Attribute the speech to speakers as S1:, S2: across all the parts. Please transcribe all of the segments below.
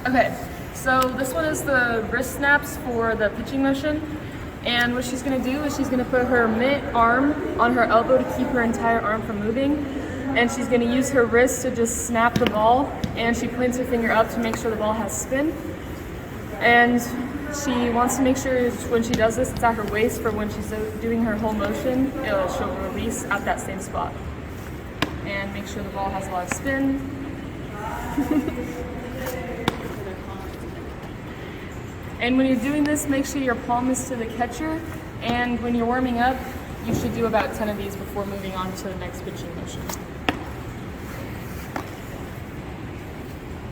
S1: Okay, so this one is the wrist snaps for the pitching motion. And what she's gonna do is she's gonna put her mitt arm on her elbow to keep her entire arm from moving. And she's gonna use her wrist to just snap the ball. And she points her finger up to make sure the ball has spin. And she wants to make sure when she does this, it's at her waist for when she's doing her whole motion, she'll release at that same spot. And make sure the ball has a lot of spin. And when you're doing this, make sure your palm is to the catcher. And when you're warming up, you should do about 10 of these before moving on to the next pitching motion.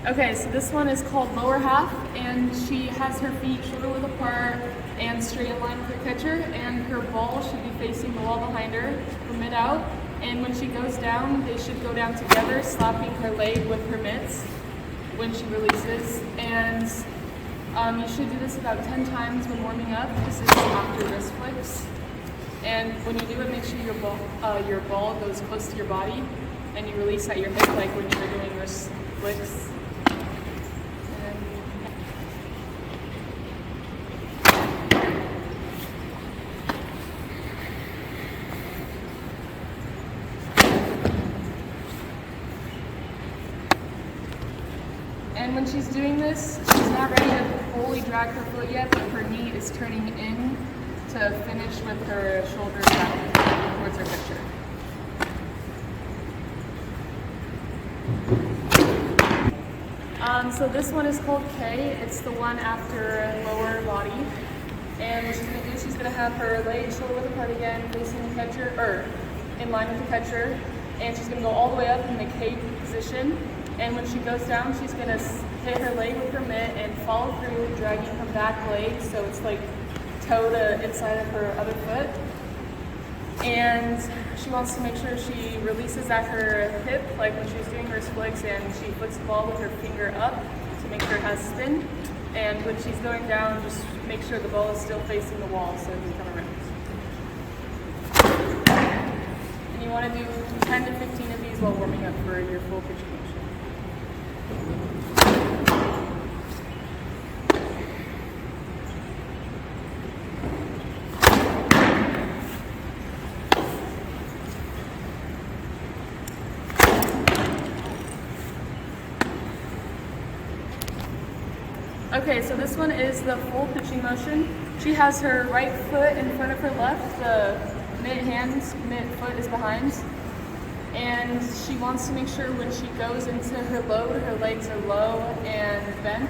S1: Okay, so this one is called lower half, and she has her feet shoulder width apart and straight in line with her catcher, and her ball should be facing the wall behind her, her mitt out. And when she goes down, they should go down together, slapping her leg with her mitts when she releases. And you should do this about 10 times when warming up. This is after wrist flicks. And when you do it, make sure your ball goes close to your body, and you release at your hip like when you're doing wrist flicks. And when she's doing this, she's not ready to fully drag her foot yet, but her knee is turning in to finish with her shoulders down towards her catcher. So this one is called K. It's the one after lower body. And what she's going to do, she's going to have her legs shoulder width apart again, facing the catcher, or in line with the catcher. And she's going to go all the way up in the K position. And when she goes down, she's going to hit her leg with her mitt and follow through, dragging her back leg so it's like toe to inside of her other foot. And she wants to make sure she releases at her hip, like when she's doing her flicks, and she flicks the ball with her finger up to make sure it has spin. And when she's going down, just make sure the ball is still facing the wall so it can come around. And you want to do 10 to 15 of these while warming up for your full pitch motion. Okay, so this one is the full pitching motion. She has her right foot in front of her left, the mitt foot is behind. And she wants to make sure when she goes into her load, her legs are low and bent.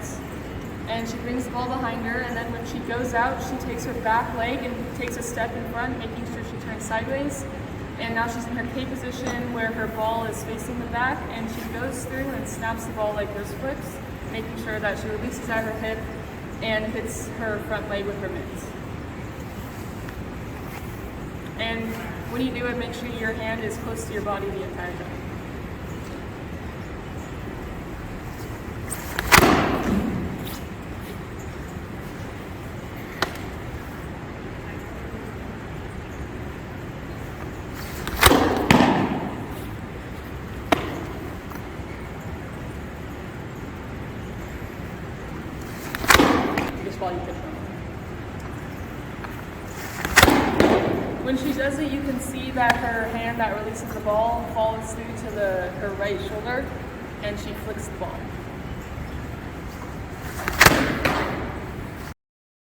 S1: And she brings the ball behind her, and then when she goes out, she takes her back leg and takes a step in front, making sure she turns sideways. And now she's in her K position where her ball is facing the back, and she goes through and snaps the ball like wrist flicks, making sure that she releases at her hip and hits her front leg with her mitts. And when you do it, make sure your hand is close to your body the entire time. While you pitch them. When she does it, you can see that her hand that releases the ball falls through to her right shoulder, and she flicks the ball.